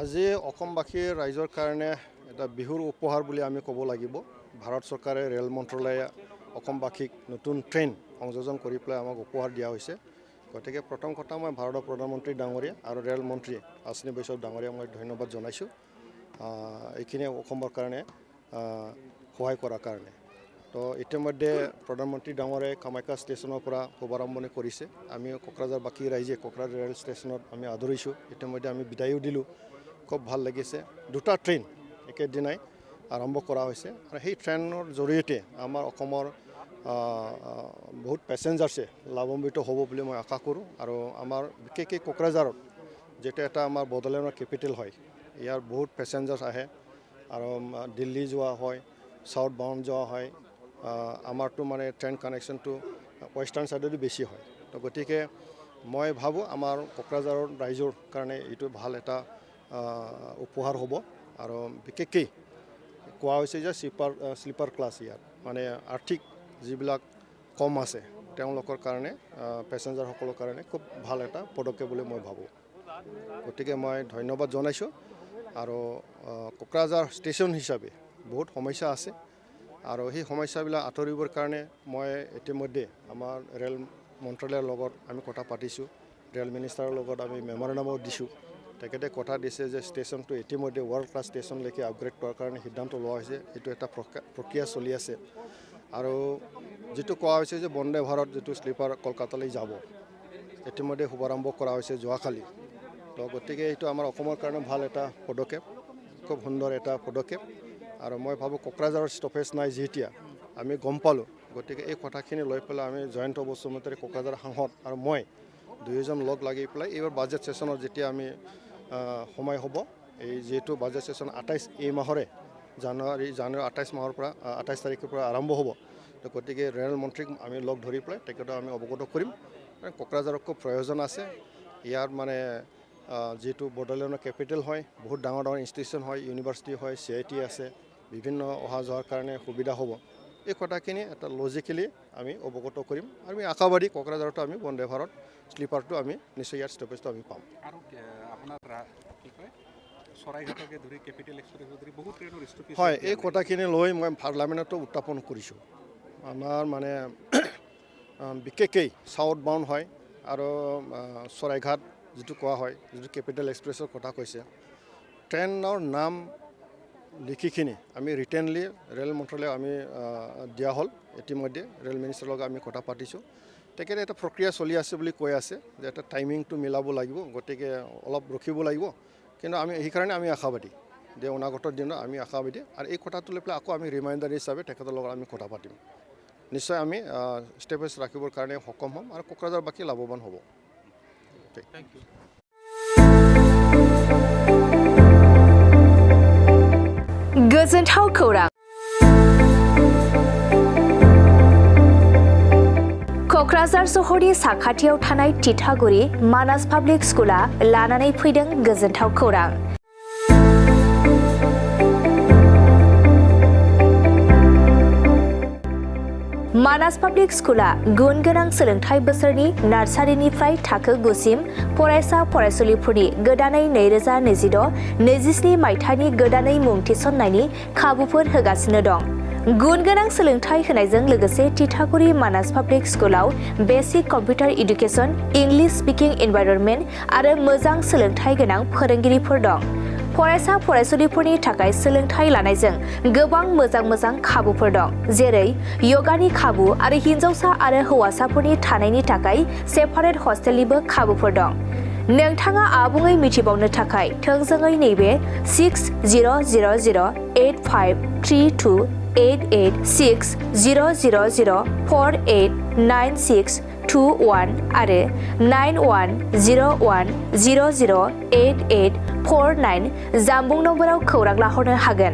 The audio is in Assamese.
আজি অসমবাসী ৰাইজৰ কাৰণে এটা বিহুৰ উপহাৰ বুলি আমি ক'ব লাগিব। ভাৰত চৰকাৰে ৰেল মন্ত্ৰালয়ে অসমবাসীক নতুন ট্ৰেইন সংযোজন কৰি পেলাই আমাক উপহাৰ দিয়া হৈছে। গতিকে প্ৰথম কথা মই ভাৰতৰ প্ৰধানমন্ত্ৰী ডাঙৰীয়া আৰু ৰেল মন্ত্ৰী অশ্বিনী বৈষ্ণৱ ডাঙৰীয়া মই ধন্যবাদ জনাইছোঁ এইখিনি অসমৰ কাৰণে সহায় কৰাৰ কাৰণে। তো ইতিমধ্যে প্ৰধানমন্ত্ৰী ডাঙৰীয়াই কামাখ্যা ষ্টেচনৰ পৰা শুভাৰম্ভণি কৰিছে। আমি কোকৰাঝাৰবাসী ৰাইজে কোকৰাঝাৰ ৰেল ষ্টেচনত আমি আদৰিছোঁ। ইতিমধ্যে আমি বিদায়ো দিলোঁ। খুব ভাল লাগিছে। দুটা ট্ৰেইন একেদিনাই আৰম্ভ কৰা হৈছে আৰু সেই ট্ৰেইনৰ জৰিয়তে আমাৰ অসমৰ বহুত পেচেঞ্জাৰ্ছে লাভান্বিত হ'ব বুলি মই আশা কৰোঁ। আৰু আমাৰ বিশেষকৈ কোকৰাঝাৰত যেটা এটা আমাৰ বড়োলেণ্ডৰ কেপিটেল হয়, ইয়াৰ বহুত পেচেঞ্জাৰ্ছ আহে আৰু দিল্লী যোৱা হয়, সাউথ বাউণ্ড যোৱা হয়। আমাৰতো মানে ট্ৰেইন কানেকশ্যনটো ৱেষ্টাৰ্ণ ছাইডতো বেছি হয়। তো গতিকে মই ভাবোঁ আমাৰ কোকৰাঝাৰৰ ৰাইজৰ কাৰণে এইটো ভাল এটা উপহাৰ হ'ব। আৰু বিশেষকৈ কোৱা হৈছে যে স্লিপাৰ ক্লাছ ইয়াত মানে আৰ্থিক যিবিলাক কম আছে তেওঁলোকৰ কাৰণে পেচেঞ্জাৰসকলৰ কাৰণে খুব ভাল এটা পদক্ষেপ বুলি মই ভাবোঁ। গতিকে মই ধন্যবাদ জনাইছোঁ। আৰু কোকৰাঝাৰ ষ্টেচন হিচাপে বহুত সমস্যা আছে আৰু সেই সমস্যাবিলাক আঁতৰিবৰ কাৰণে মই ইতিমধ্যে আমাৰ ৰেল মন্ত্ৰালয়ৰ লগত আমি কথা পাতিছোঁ। ৰেল মিনিষ্টাৰৰ লগত আমি মেমৰেণ্ডামো দিছোঁ। তেখেতে কথা দিছে যে ষ্টেচনটো ইতিমধ্যে ৱৰ্ল্ড ক্লাছ ষ্টেচনলৈকে আপগ্ৰেড কৰাৰ কাৰণে সিদ্ধান্ত লোৱা হৈছে। এইটো এটা প্ৰক্ৰিয়া চলি আছে। আৰু যিটো কোৱা হৈছে যে বন্দে ভাৰত যিটো স্লিপাৰ কলকাতালৈ যাব ইতিমধ্যে শুভাৰম্ভ কৰা হৈছে যোৱাকালি। তো গতিকে এইটো আমাৰ অসমৰ কাৰণে ভাল এটা পদক্ষেপ, খুব সুন্দৰ এটা পদক্ষেপ। আৰু মই ভাবোঁ কোকৰাঝাৰৰ ষ্টপেজ নাই যেতিয়া আমি গম পালোঁ। গতিকে এই কথাখিনি লৈ পেলাই আমি জয়ন্ত বসুমতাৰী কোকৰাঝাৰ সাংসদ আৰু মই দুয়োজন লগ লাগি পেলাই এইবাৰ বাজেট ছেশ্যনত যেতিয়া আমি সময় হ'ব, এই যিহেতু বাজেট ছেশ্যন 28 এই মাহৰে জানুৱাৰী 28 মাহৰ পৰা 28 তাৰিখৰ পৰা আৰম্ভ হ'ব। তো গতিকে ৰেল মন্ত্ৰীক আমি লগ ধৰি পেলাই তেখেতক আমি অৱগত কৰিম। কোকৰাঝাৰৰ খুব প্ৰয়োজন আছে। ইয়াৰ মানে যিটো বড়োলেণ্ডৰ কেপিটেল হয়, বহুত ডাঙৰ ডাঙৰ ইনষ্টিটিউশ্যন হয়, ইউনিভাৰ্চিটি হয়, CIT আছে, বিভিন্ন অহা যোৱাৰ কাৰণে সুবিধা হ'ব। এই কথাখিনি এটা লজিকেলি আমি অৱগত কৰিম আৰু আমি আশাবাদী কোকৰাঝাৰতো আমি বন্দে ভাৰত স্লিপাৰটো আমি নিশ্চয় ইয়াৰ ষ্টপেজটো আমি পাম। আৰু আপোনাৰ কি কয় চৰাইঘাটকে ধৰি কেপিটেল এক্সপ্ৰেছকে ধৰি বহুত ট্ৰেইনৰ ষ্টপেজ হয়, এই কথাখিনি লৈ মই পাৰ্লামেণ্টতো উত্থাপন কৰিছোঁ। আমাৰ মানে বিশেষকৈ সাউথ বাউণ্ড হয় আৰু চৰাইঘাট যিটো কোৱা হয়, যিটো কেপিটেল এক্সপ্ৰেছৰ কথা কৈছে, ট্ৰেইনৰ নাম লিখিখিনি আমি ৰিটেনলি ৰেল মন্ত্ৰালয়ক আমি দিয়া হ'ল। ইতিমধ্যে ৰেল মিনিষ্টাৰৰ লগত আমি কথা পাতিছোঁ। তেখেতে এটা প্ৰক্ৰিয়া চলি আছে বুলি কৈ আছে যে এটা টাইমিংটো মিলাব লাগিব, গতিকে অলপ ৰখিব লাগিব। কিন্তু আমি সেইকাৰণে আমি আশাবাদী যে অনাগত দিনত আমি আশাবাদী। আৰু এই কথাটো লৈ পেলাই আকৌ আমি ৰিমাইণ্ডাৰ হিচাপে তেখেতৰ লগত আমি কথা পাতিম। নিশ্চয় আমি ষ্টেপেজ ৰাখিবৰ কাৰণে সক্ষম হ'ম আৰু কোকৰাঝাৰবাসী লাভৱান হ'ব। Thank you. गोजोनथाव खौरां। क'क्राझार सहरनि साखाथियाव थानाय तितागुरि मानास पाब्लिक स्कुला लानानै फैदों गोजोनथाव खौरां। मानास पाब्लिक स्कुला गुन गोनां सोलोंथाइ बोसोरनि नार्सारिनिफ्राय थाखो 9 सिम फरायसा फरायसुलिफोरनि गोदानै 2026-27 मायथाइनि गोदानै मुं थिसननायनि खाबुफोर होगासिनो दं। गुन गोनां सोलोंथाइ होनायजों लोगोसे तितागुरि मानास पाब्लिक स्कुलाव basic computer education, English speaking environment आरो मोजां सोलोंथाइ गोनां फोरोंगिरिफोर दं। फरायसा फरायसुलिफोरनि थाखाय सोलोंथाइ लानायजों गोबां मोजां खाबुफोर दं, जेरै योगानि खाबु आरो हिन्जावसा आरो हौवासाफोरनि थानायनि थाखाय सेपारेट हस्टेलनिबो खाबुफोर दं। नोंथाङा आबुङै मिथिबावनो थाखाय थोंजोङै नैबे 60008532886000489621 आरो 9101008849 जानबुं नम्बराव खौरां लाहरनो हागोन।